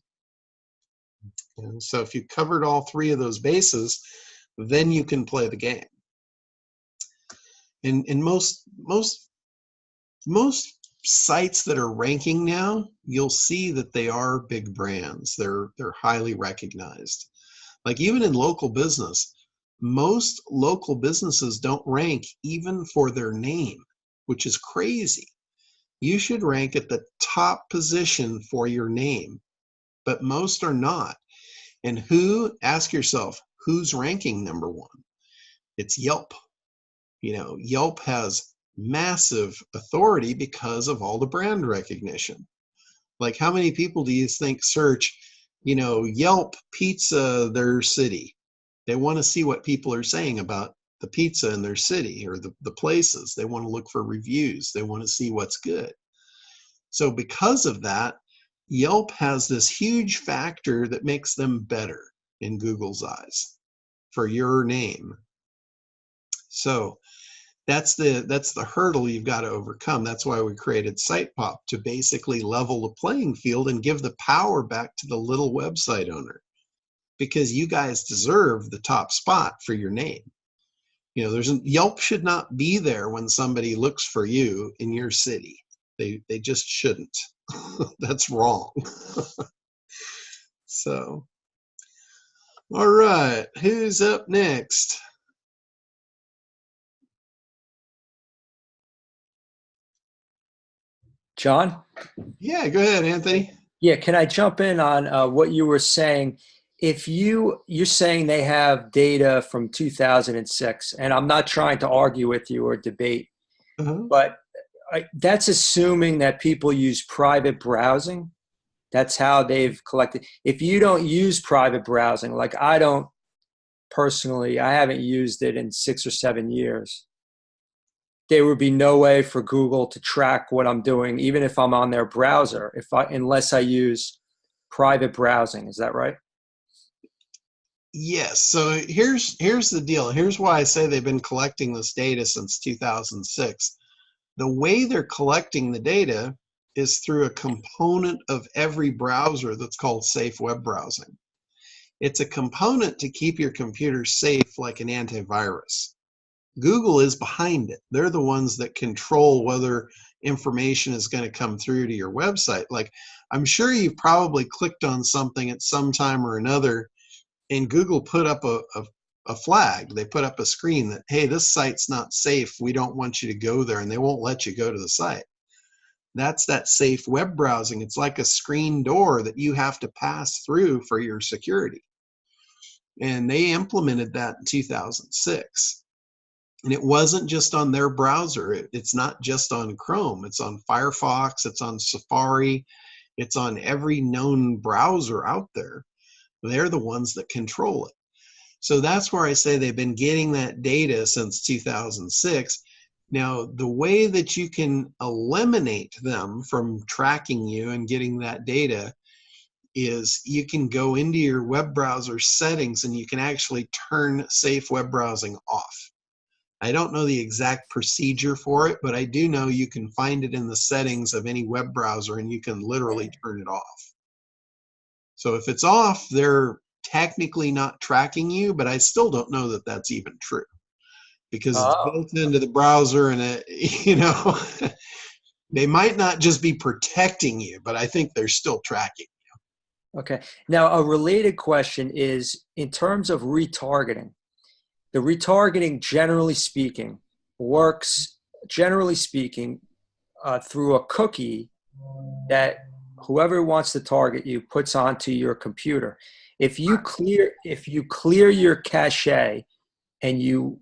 And so if you covered all three of those bases, then you can play the game. And most sites that are ranking now, you'll see that they are big brands. They're highly recognized. Like even in local business, most local businesses don't rank even for their name, which is crazy. You should rank at the top position for your name, but most are not. And ask yourself, who's ranking number one? It's Yelp. Yelp has massive authority because of all the brand recognition. Like how many people do you think search, Yelp pizza, their city? They want to see what people are saying about the pizza in their city or the places. They want to look for reviews. They want to see what's good. So because of that, Yelp has this huge factor that makes them better in Google's eyes for your name. So that's the hurdle you've got to overcome. That's why we created SitePop, to basically level the playing field and give the power back to the little website owner, because you guys deserve the top spot for your name. Yelp should not be there when somebody looks for you in your city. They just shouldn't. That's wrong. So, all right, who's up next? John? Yeah, go ahead, Anthony. Yeah, can I jump in on what you were saying? If you're saying they have data from 2006, and I'm not trying to argue with you or debate, but that's assuming that people use private browsing. That's how they've collected. If you don't use private browsing, like I don't personally, I haven't used it in 6 or 7 years. There would be no way for Google to track what I'm doing, even if I'm on their browser, unless I use private browsing. Is that right? Yes. So here's the deal. Here's why I say they've been collecting this data since 2006. The way they're collecting the data is through a component of every browser that's called safe web browsing. It's a component to keep your computer safe, like an antivirus. Google is behind it. They're the ones that control whether information is going to come through to your website. Like, I'm sure you've probably clicked on something at some time or another, and Google put up a flag. They put up a screen that, hey, this site's not safe. We don't want you to go there, and they won't let you go to the site. That's that safe web browsing. It's like a screen door that you have to pass through for your security. And they implemented that in 2006. And it wasn't just on their browser. It's not just on Chrome. It's on Firefox. It's on Safari. It's on every known browser out there. They're the ones that control it. So that's where I say they've been getting that data since 2006. Now, the way that you can eliminate them from tracking you and getting that data is you can go into your web browser settings and you can actually turn safe web browsing off. I don't know the exact procedure for it, but I do know you can find it in the settings of any web browser and you can literally turn it off. So if it's off, they're technically not tracking you, but I still don't know that that's even true because it's built into the browser and it, they might not just be protecting you, but I think they're still tracking you. Okay. Now, a related question is in terms of retargeting. The retargeting, generally speaking, works, generally speaking, through a cookie that whoever wants to target you puts onto your computer. If you clear your cache and you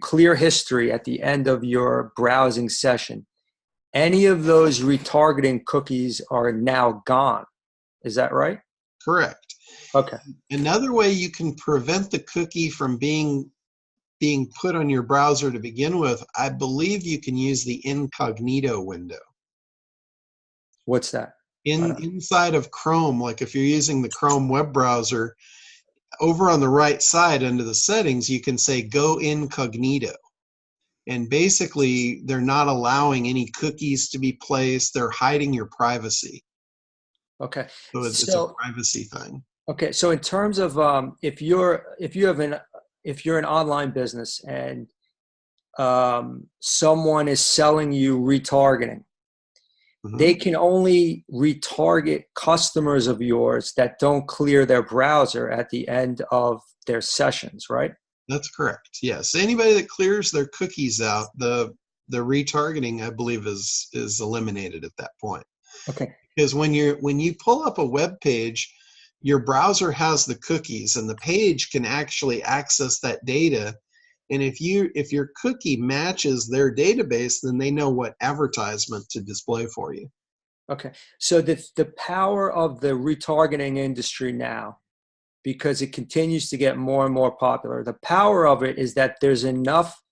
clear history at the end of your browsing session, any of those retargeting cookies are now gone. Is that right? Correct. Okay. Another way you can prevent the cookie from being put on your browser to begin with, I believe you can use the incognito window. What's that? Inside of Chrome, like if you're using the Chrome web browser, over on the right side under the settings, you can say go incognito. And basically, they're not allowing any cookies to be placed. They're hiding your privacy. Okay. So it's a privacy thing. Okay. So in terms of if you're an online business and someone is selling you retargeting, they can only retarget customers of yours that don't clear their browser at the end of their sessions, right? That's correct. Yes. Anybody that clears their cookies out, the retargeting, I believe, is eliminated at that point. Okay. Because when you pull up a web page, your browser has the cookies, and the page can actually access that data. And if your cookie matches their database, then they know what advertisement to display for you. Okay. So the power of the retargeting industry now, because it continues to get more and more popular, the power of it is that there's enough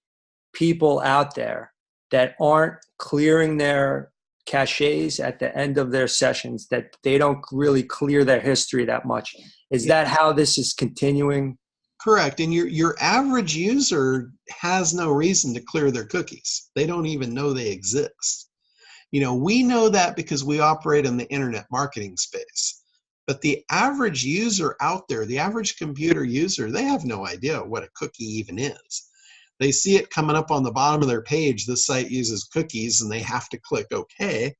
people out there that aren't clearing their caches at the end of their sessions, that they don't really clear their history that much. Is that how this is continuing? Correct. And your average user has no reason to clear their cookies. They don't even know they exist. We know that because we operate in the internet marketing space. But the average user out there, the average computer user, they have no idea what a cookie even is. They see it coming up on the bottom of their page, this site uses cookies, and they have to click OK,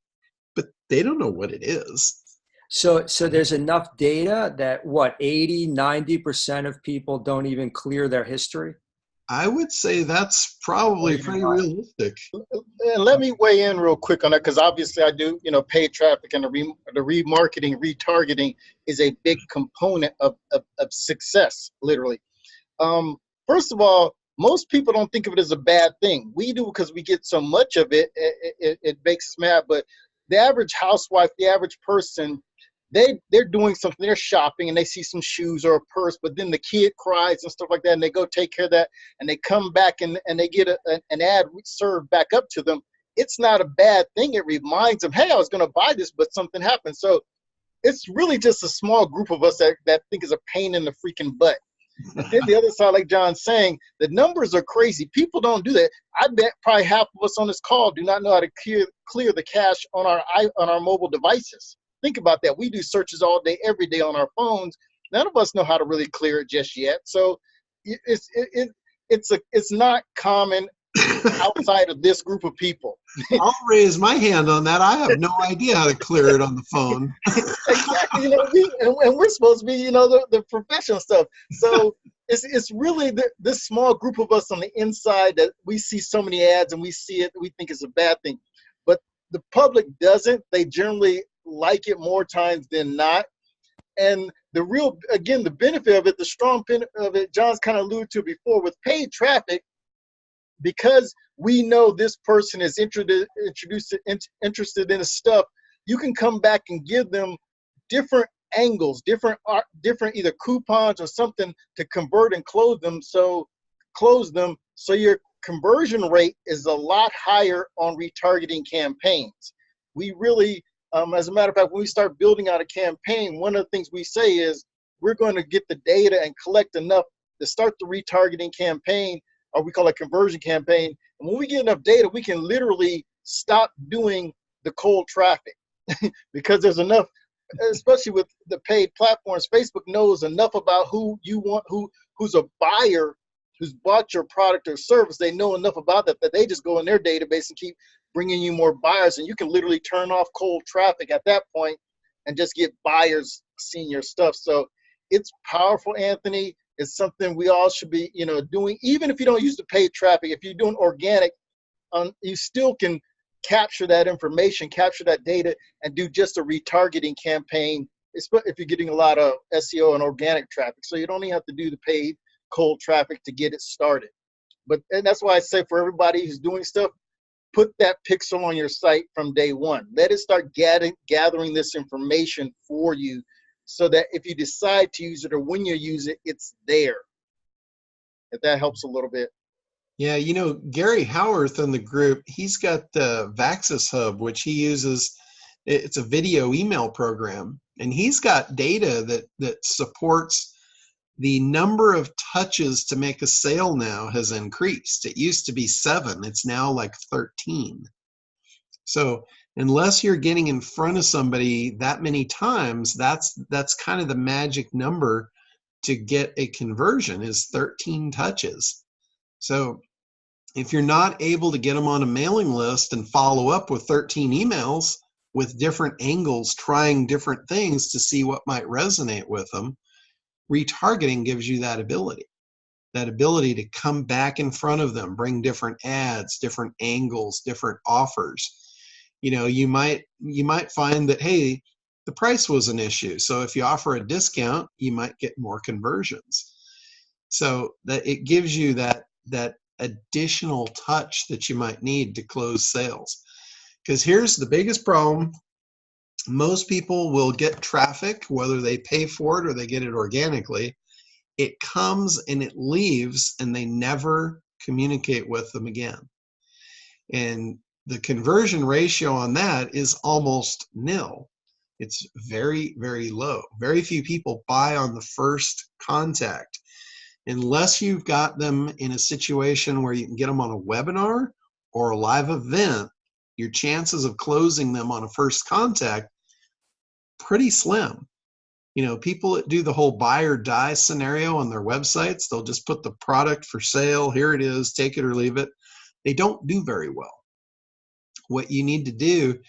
but they don't know what it is. So there's enough data that 80, 90% of people don't even clear their history? I would say that's probably pretty realistic. And let me weigh in real quick on that, because obviously I do, paid traffic, and the remarketing, retargeting is a big component of success, literally. First of all, most people don't think of it as a bad thing. We do, because we get so much of it, it makes us mad. But the average housewife, the average person, they're doing something, they're shopping, and they see some shoes or a purse, but then the kid cries and stuff like that, and they go take care of that, and they come back and they get an ad served back up to them. It's not a bad thing. It reminds them, hey, I was going to buy this, but something happened. So it's really just a small group of us that think is a pain in the freaking butt. And then the other side, like John's saying, the numbers are crazy. People don't do that. I bet probably half of us on this call do not know how to clear the cache on our mobile devices. Think about that. We do searches all day, every day on our phones. None of us know how to really clear it just yet. So it's not common outside of this group of people. I'll raise my hand on that. I have no idea how to clear it on the phone. Exactly. And we're supposed to be, the professional stuff. So it's really this small group of us on the inside that we see so many ads and we see it, we think it's a bad thing. But the public doesn't. They generally like it more times than not. And the benefit of it, the strong benefit of it, John's kind of alluded to before, with paid traffic, because we know this person is interested in stuff, you can come back and give them different angles, different either coupons or something to convert and close them. So your conversion rate is a lot higher on retargeting campaigns. We really, as a matter of fact, when we start building out a campaign, one of the things we say is we're going to get the data and collect enough to start the retargeting campaign, or we call it conversion campaign. And when we get enough data, we can literally stop doing the cold traffic because there's enough, especially with the paid platforms. Facebook knows enough about who you want, who's a buyer, who's bought your product or service. They know enough about that they just go in their database and keep bringing you more buyers. And you can literally turn off cold traffic at that point and just get buyers seeing your stuff. So it's powerful, Anthony. It's something we all should be, doing. Even if you don't use the paid traffic, if you're doing organic, you still can capture that information, capture that data, and do just a retargeting campaign, if you're getting a lot of SEO and organic traffic. So you don't even have to do the paid cold traffic to get it started. And that's why I say for everybody who's doing stuff, put that pixel on your site from day one. Let it start gathering this information for you, so that if you decide to use it or when you use it, it's there. If that helps a little bit. Yeah, Gary Howarth in the group, he's got the Vaxis Hub, which he uses. It's a video email program, and he's got data that supports the number of touches to make a sale now has increased. It used to be 7. It's now like 13. So unless you're getting in front of somebody that many times, that's kind of the magic number to get a conversion, is 13 touches. So if you're not able to get them on a mailing list and follow up with 13 emails with different angles, trying different things to see what might resonate with them, retargeting gives you that ability to come back in front of them, bring different ads, different angles, different offers. You might find that, hey, the price was an issue. So if you offer a discount, you might get more conversions. So that it gives you that additional touch that you might need to close sales. Because here's the biggest problem. Most people will get traffic, whether they pay for it or they get it organically. It comes and it leaves, and they never communicate with them again. And the conversion ratio on that is almost nil. It's very, very low. Very few people buy on the first contact. Unless you've got them in a situation where you can get them on a webinar or a live event, your chances of closing them on a first contact, pretty slim. People that do the whole buy or die scenario on their websites, they'll just put the product for sale, here it is, take it or leave it. They don't do very well. What you need to do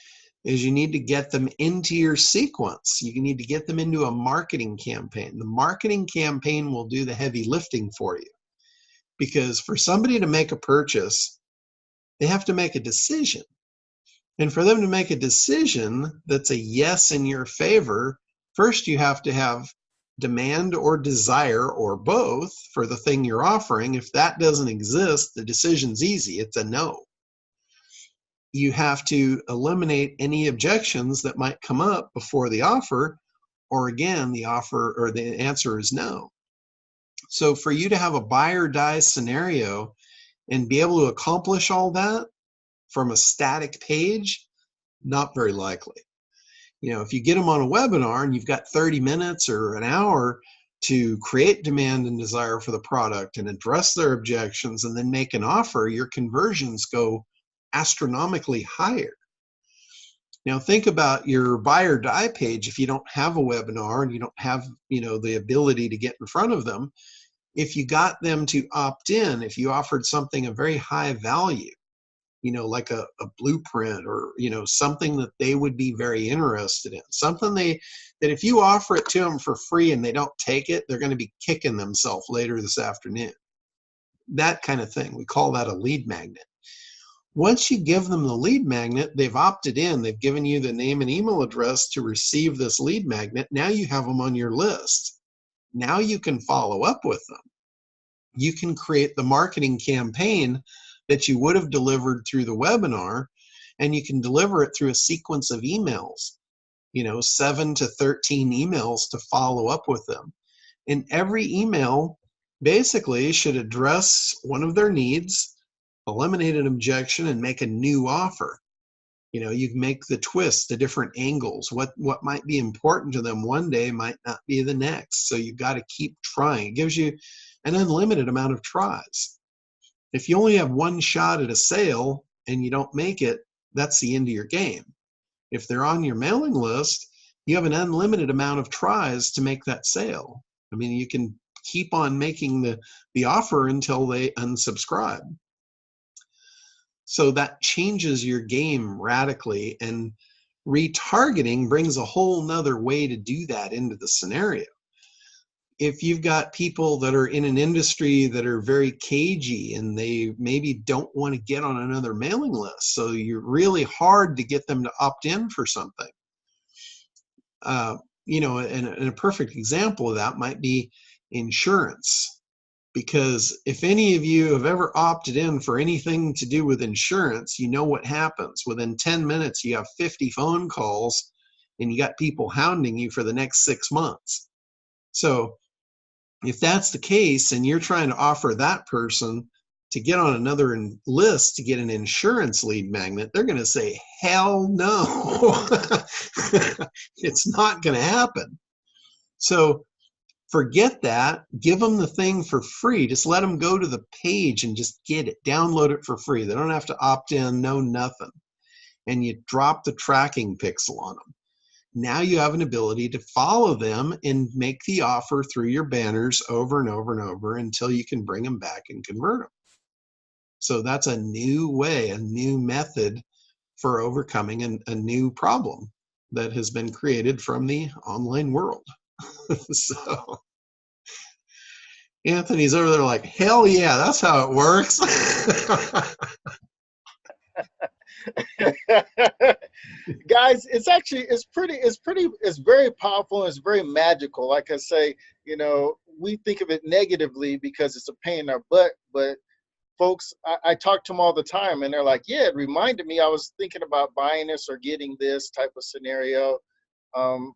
is you need to get them into your sequence. You need to get them into a marketing campaign. The marketing campaign will do the heavy lifting for you, because for somebody to make a purchase, they have to make a decision. And for them to make a decision that's a yes in your favor, first you have to have demand or desire or both for the thing you're offering. If that doesn't exist, the decision's easy. It's a no. You have to eliminate any objections that might come up before the offer, or again, the offer or the answer is no. So for you to have a buy or die scenario and be able to accomplish all that from a static page, not very likely. If you get them on a webinar and you've got 30 minutes or an hour to create demand and desire for the product and address their objections and then make an offer, your conversions go astronomically higher. Now think about your buy or die page. If you don't have a webinar and you don't have, the ability to get in front of them, if you got them to opt in, if you offered something of very high value, like a blueprint or, something that they would be very interested in, something that if you offer it to them for free and they don't take it, they're going to be kicking themselves later this afternoon. That kind of thing. We call that a lead magnet. Once you give them the lead magnet, they've opted in, they've given you the name and email address to receive this lead magnet. Now you have them on your list. Now you can follow up with them. You can create the marketing campaign that you would have delivered through the webinar, and you can deliver it through a sequence of emails. 7 to 13 emails to follow up with them. And every email basically should address one of their needs, eliminate an objection, and make a new offer. You can make the twist, the different angles. What might be important to them one day might not be the next. So you've got to keep trying. It gives you an unlimited amount of tries. If you only have one shot at a sale and you don't make it, that's the end of your game. If they're on your mailing list, you have an unlimited amount of tries to make that sale. I mean, you can keep on making the offer until they unsubscribe. So that changes your game radically, and retargeting brings a whole nother way to do that into the scenario. If you've got people that are in an industry that are very cagey and they maybe don't want to get on another mailing list, so you're really hard to get them to opt in for something. And a perfect example of that might be insurance. Because if any of you have ever opted in for anything to do with insurance, you know what happens. Within 10 minutes, you have 50 phone calls and you got people hounding you for the next 6 months. So if that's the case and you're trying to offer that person to get on another list to get an insurance lead magnet, they're going to say, hell no. It's not going to happen. So forget that. Give them the thing for free. Just let them go to the page and just get it. Download it for free. They don't have to opt in, no nothing. And you drop the tracking pixel on them. Now you have an ability to follow them and make the offer through your banners over and over and over until you can bring them back and convert them. So that's a new way, a new method for overcoming a new problem that has been created from the online world. So Anthony's over there like, hell yeah, that's how it works. Guys, it's very powerful and it's very magical. Like I say, we think of it negatively because it's a pain in our butt, but folks, I talk to them all the time and they're like, yeah, it reminded me I was thinking about buying this or getting this type of scenario.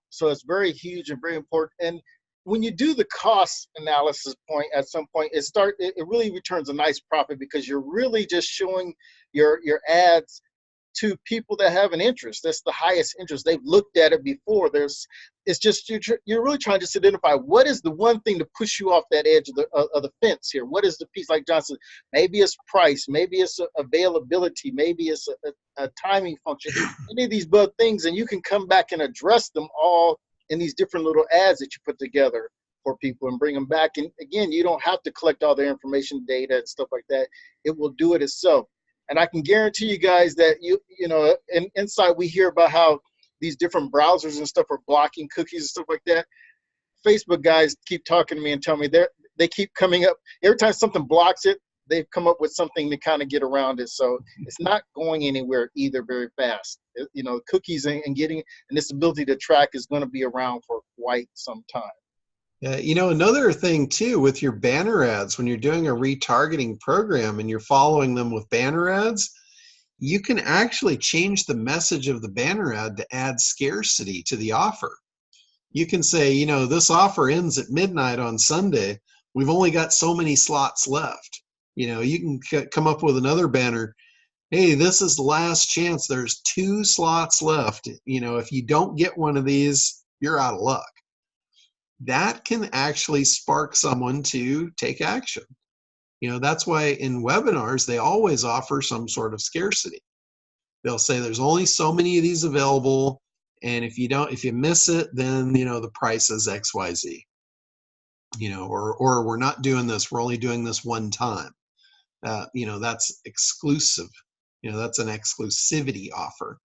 So it's very huge and very important. And when you do the cost analysis point, at some point, it really returns a nice profit because you're really just showing your ads to people that have an interest. That's the highest interest. They've looked at it before. It's just you're really trying to just identify what is the one thing to push you off that edge of the fence here. What is the piece, like John said? Maybe it's price. Maybe it's availability. Maybe it's a timing function. Any of these things, and you can come back and address them all in these different little ads that you put together for people and bring them back. And again, you don't have to collect all their information, data, and stuff like that. It will do it itself. And I can guarantee you guys that inside we hear about how these different browsers and stuff are blocking cookies and stuff like that. Facebook guys keep talking to me and tell me they keep coming up. Every time something blocks it, they've come up with something to kind of get around it. So it's not going anywhere either very fast. Cookies and this ability to track is going to be around for quite some time. Another thing too with your banner ads, when you're doing a retargeting program and you're following them with banner ads, you can actually change the message of the banner ad to add scarcity to the offer. You can say, this offer ends at midnight on Sunday. We've only got so many slots left. You can come up with another banner. Hey, this is the last chance. There's 2 slots left. If you don't get one of these, you're out of luck. That can actually spark someone to take action. That's why in webinars, they always offer some sort of scarcity. They'll say there's only so many of these available. And if you miss it, then, the price is XYZ, or we're not doing this. We're only doing this one time. That's exclusive. That's an exclusivity offer.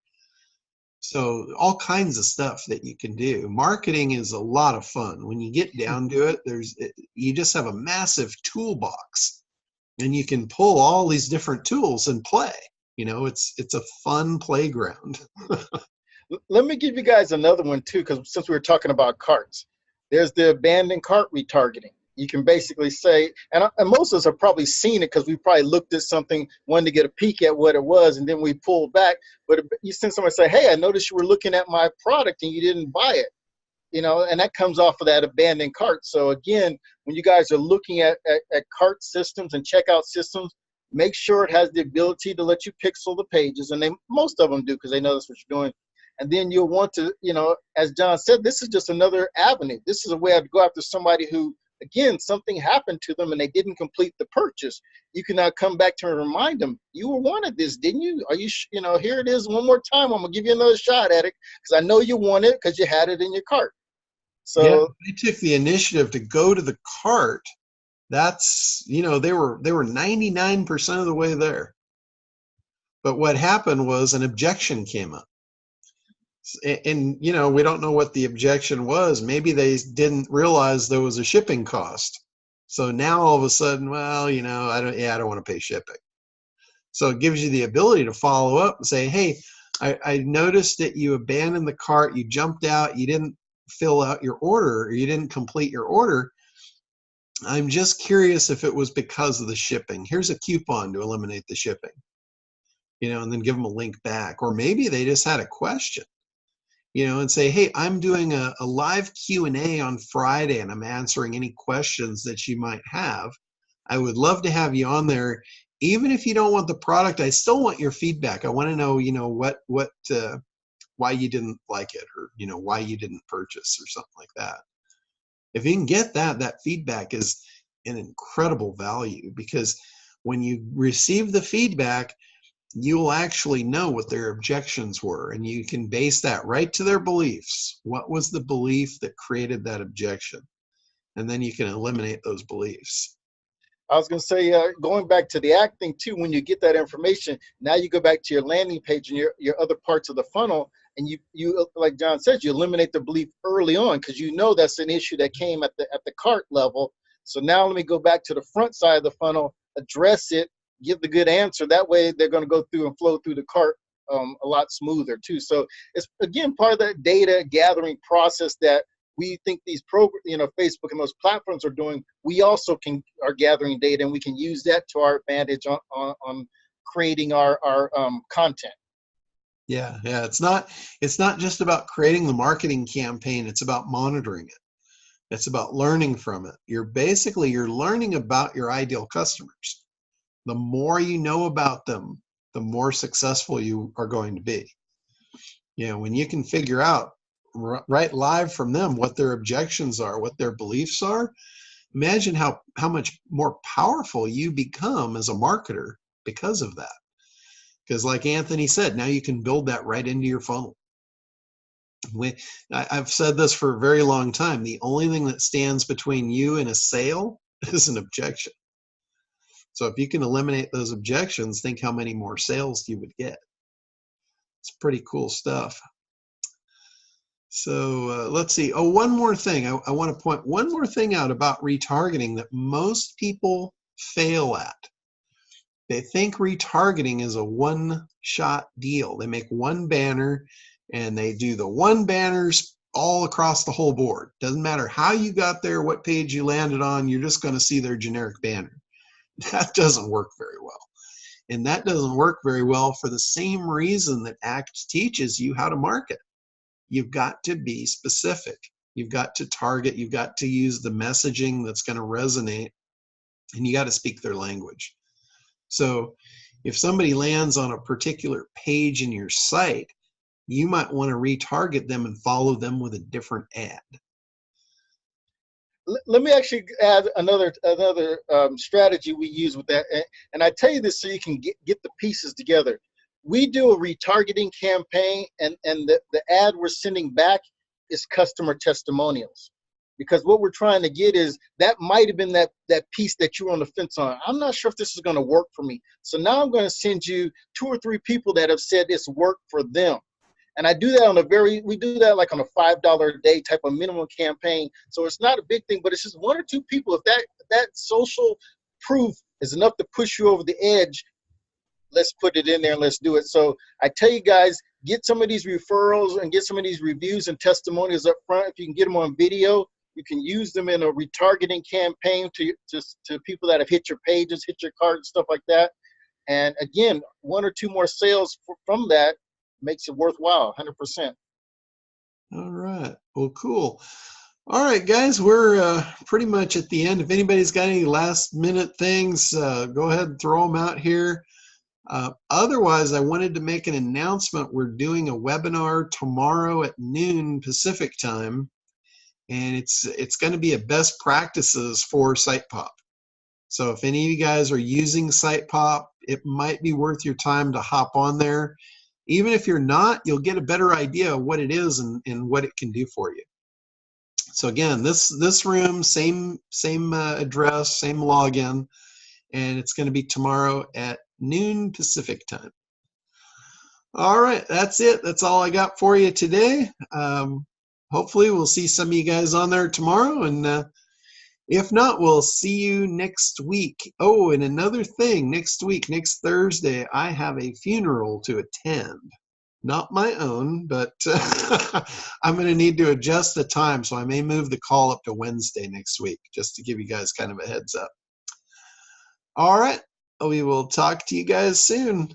So all kinds of stuff that you can do. Marketing is a lot of fun. When you get down to it, you just have a massive toolbox and you can pull all these different tools and play. It's a fun playground. Let me give you guys another one too, because since we were talking about carts, there's the abandoned cart retargeting. you can basically say, and most of us have probably seen it because we probably looked at something, wanted to get a peek at what it was, and then we pulled back. But if you send somebody say, hey, I noticed you were looking at my product and you didn't buy it, and that comes off of that abandoned cart. So again, when you guys are looking at cart systems and checkout systems, make sure it has the ability to let you pixel the pages, and most of them do because they know that's what you're doing. And then you'll want to, as John said, this is just another avenue. This is a way to go after somebody who, again, something happened to them and they didn't complete the purchase. You can now come back to and remind them, you wanted this, didn't you? Are you, here it is one more time. I'm gonna give you another shot at it because I know you want it because you had it in your cart. So yeah, they took the initiative to go to the cart. That's, they were 99% of the way there. But what happened was an objection came up. And, we don't know what the objection was. Maybe they didn't realize there was a shipping cost. So now all of a sudden, well, I don't want to pay shipping. So it gives you the ability to follow up and say, hey, I noticed that you abandoned the cart, you jumped out, you didn't fill out your order, or you didn't complete your order. I'm just curious if it was because of the shipping. Here's a coupon to eliminate the shipping, and then give them a link back. Or maybe they just had a question. And say, hey, I'm doing a live Q&A on Friday, and I'm answering any questions that you might have. I would love to have you on there. Even if you don't want the product, I still want your feedback. I want to know, why you didn't like it, or, why you didn't purchase, or something like that. If you can get that feedback is an incredible value, because when you receive the feedback, you'll actually know what their objections were, and you can base that right to their beliefs. What was the belief that created that objection? And then you can eliminate those beliefs. I was going to say, going back to the acting too, when you get that information, now you go back to your landing page and your other parts of the funnel, and you like John says, you eliminate the belief early on because that's an issue that came at the cart level. So now let me go back to the front side of the funnel, address it, give the good answer. That way they're going to go through and flow through the cart a lot smoother too. So it's, again, part of that data gathering process that we think these Facebook and those platforms are doing. We also are gathering data, and we can use that to our advantage on creating our content. Yeah. It's not just about creating the marketing campaign. It's about monitoring it. It's about learning from it. You're learning about your ideal customers. The more you know about them, the more successful you are going to be. When you can figure out right live from them what their objections are, what their beliefs are, imagine how much more powerful you become as a marketer because of that. Because like Anthony said, now you can build that right into your funnel. I've said this for a very long time. The only thing that stands between you and a sale is an objection. So if you can eliminate those objections, think how many more sales you would get. It's pretty cool stuff. So let's see. Oh, one more thing. I want to point one more thing out about retargeting that most people fail at. They think retargeting is a one-shot deal. They make one banner and they do the one banners all across the whole board. Doesn't matter how you got there, what page you landed on, you're just going to see their generic banner. That doesn't work very well. And that doesn't work very well for the same reason that ACT teaches you how to market. You've got to be specific. You've got to target. You've got to use the messaging that's going to resonate, and you got to speak their language. So if somebody lands on a particular page in your site, you might want to retarget them and follow them with a different ad. Let me actually add another strategy we use with that. And I tell you this so you can get the pieces together. We do a retargeting campaign, and the ad we're sending back is customer testimonials. Because what we're trying to get is that might have been that piece that you were on the fence on. I'm not sure if this is going to work for me. So now I'm going to send you 2 or 3 people that have said it's worked for them. And I do that we do that like on a $5 a day type of minimum campaign. So it's not a big thing, but it's just 1 or 2 people. If that social proof is enough to push you over the edge, let's put it in there and let's do it. So I tell you guys, get some of these referrals and get some of these reviews and testimonials up front. If you can get them on video, You can use them in a retargeting campaign to people that have hit your pages, hit your cart, stuff like that. And again, 1 or 2 more sales from that makes it worthwhile, 100%. All right. Well, cool. All right, guys, we're pretty much at the end. If anybody's got any last minute things, go ahead and throw them out here. Otherwise, I wanted to make an announcement. We're doing a webinar tomorrow at noon Pacific time, and it's going to be a best practices for SitePop. So if any of you guys are using SitePop, it might be worth your time to hop on there. Even if you're not, you'll get a better idea of what it is and what it can do for you. So again, this room, same address, same login, and it's going to be tomorrow at noon Pacific time. All right, that's it. That's all I got for you today. Hopefully we'll see some of you guys on there tomorrow, and if not, we'll see you next week. Oh, and another thing, next week, next Thursday, I have a funeral to attend. Not my own, but I'm going to need to adjust the time, so I may move the call up to Wednesday next week, just to give you guys kind of a heads up. All right, we will talk to you guys soon.